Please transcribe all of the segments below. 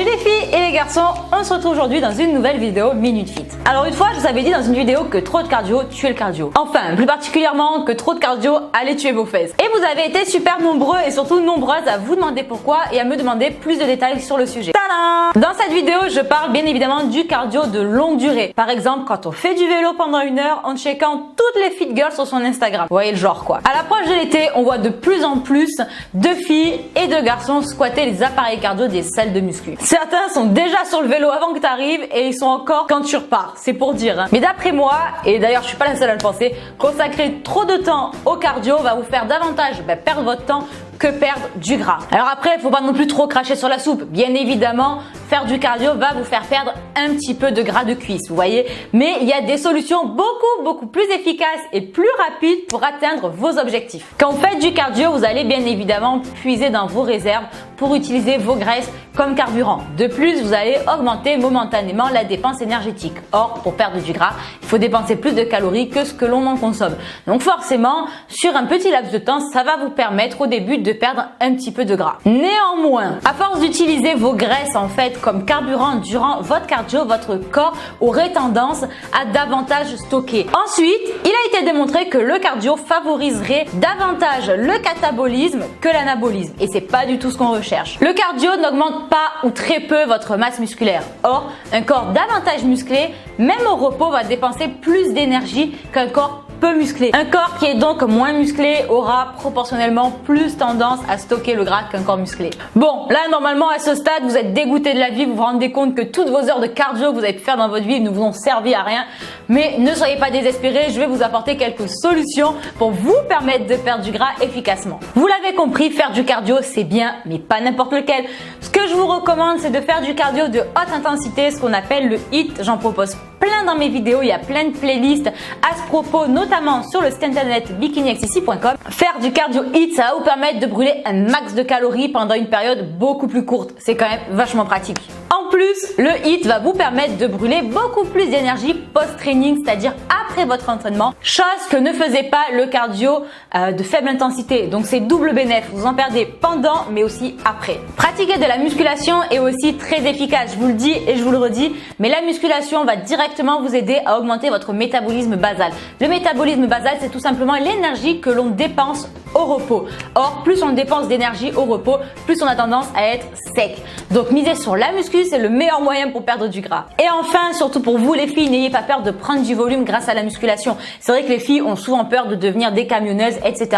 Salut les filles et les garçons, on se retrouve aujourd'hui dans une nouvelle vidéo Minute Fit. Alors une fois je vous avais dit dans une vidéo que trop de cardio tuait le cardio. Enfin plus particulièrement que trop de cardio allait tuer vos fesses. Et vous avez été super nombreux et surtout nombreuses à vous demander pourquoi et à me demander plus de détails sur le sujet. Tadam! Dans cette vidéo je parle bien évidemment du cardio de longue durée. Par exemple quand on fait du vélo pendant 1 heure en checkant toutes les fit girls sur son Instagram. Vous voyez le genre quoi. À l'approche de l'été on voit de plus en plus de filles et de garçons squatter les appareils cardio des salles de muscu. Certains sont déjà sur le vélo avant que tu arrives et ils sont encore quand tu repars. C'est pour dire. Hein. Mais d'après moi, et d'ailleurs je suis pas la seule à le penser, consacrer trop de temps au cardio va vous faire davantage perdre votre temps que perdre du gras. Alors après, faut pas non plus trop cracher sur la soupe. Bien évidemment, faire du cardio va vous faire perdre un petit peu de gras de cuisse, vous voyez. Mais il y a des solutions beaucoup plus efficaces et plus rapides pour atteindre vos objectifs. Quand vous faites du cardio, vous allez bien évidemment puiser dans vos réserves pour utiliser vos graisses comme carburant. De plus, vous allez augmenter momentanément la dépense énergétique. Or, pour perdre du gras, il faut dépenser plus de calories que ce que l'on en consomme. Donc forcément, sur un petit laps de temps, ça va vous permettre au début de perdre un petit peu de gras. Néanmoins, à force d'utiliser vos graisses en fait comme carburant durant votre cardio, votre corps aurait tendance à davantage stocker. Ensuite, il a été démontré que le cardio favoriserait davantage le catabolisme que l'anabolisme et c'est pas du tout ce qu'on recherche. Le cardio n'augmente pas ou très peu votre masse musculaire. Or, un corps davantage musclé, même au repos, va dépenser plus d'énergie qu'un corps peu musclé. Un corps qui est donc moins musclé aura proportionnellement plus tendance à stocker le gras qu'un corps musclé. Bon, là normalement à ce stade vous êtes dégoûté de la vie, vous vous rendez compte que toutes vos heures de cardio que vous avez pu faire dans votre vie ne vous ont servi à rien. Mais ne soyez pas désespérés, je vais vous apporter quelques solutions pour vous permettre de perdre du gras efficacement. Vous l'avez compris, faire du cardio c'est bien, mais pas n'importe lequel. Ce que je vous recommande c'est de faire du cardio de haute intensité, ce qu'on appelle le HIIT. J'en propose plein dans mes vidéos, il y a plein de playlists à ce propos, notamment sur le site internet bikiniexcessif.com. Faire du cardio HIIT, ça va vous permettre de brûler un max de calories pendant une période beaucoup plus courte. C'est quand même vachement pratique. En plus, le HIIT va vous permettre de brûler beaucoup plus d'énergie post-training, c'est-à-dire après votre entraînement, chose que ne faisait pas le cardio de faible intensité. Donc c'est double bénéfice, vous en perdez pendant mais aussi après. Pratiquer de la musculation est aussi très efficace, je vous le dis et je vous le redis, mais la musculation va directement vous aider à augmenter votre métabolisme basal. Le métabolisme basal, c'est tout simplement l'énergie que l'on dépense au repos. Or, plus on dépense d'énergie au repos, plus on a tendance à être sec. Donc misez sur la muscu, c'est le meilleur moyen pour perdre du gras. Et enfin, surtout pour vous les filles, n'ayez pas peur de prendre du volume grâce à la musculation. C'est vrai que les filles ont souvent peur de devenir des camionneuses, etc.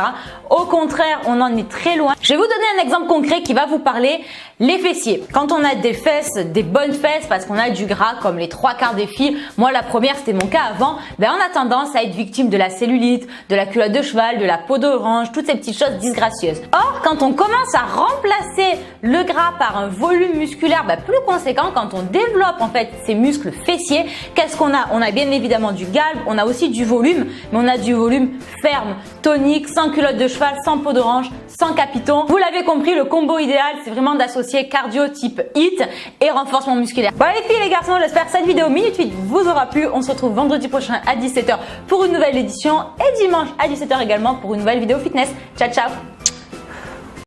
Au contraire, on en est très loin. Je vais vous donner un exemple concret qui va vous parler. Les fessiers. Quand on a des fesses, des bonnes fesses, parce qu'on a du gras comme les 3/4 des filles, moi la première c'était mon cas avant, on a tendance à être victime de la cellulite, de la culotte de cheval, de la peau d'orange, toutes ces petites choses disgracieuses. Or, quand on commence à remplacer le gras par un volume musculaire plus conséquent, quand on développe en fait ces muscles fessiers, qu'est-ce qu'on a? On a bien évidemment du galbe, on a aussi du volume, mais on a du volume ferme, tonique, sans culotte de cheval, sans peau d'orange, sans capiton. Vous l'avez compris, le combo idéal, c'est vraiment d'associer cardio type HIIT et renforcement musculaire. Voilà les filles et les garçons, j'espère que cette vidéo Minute Fit vous aura plu. On se retrouve vendredi prochain à 17h pour une nouvelle édition et dimanche à 17h également pour une nouvelle vidéo fitness. Ciao ciao!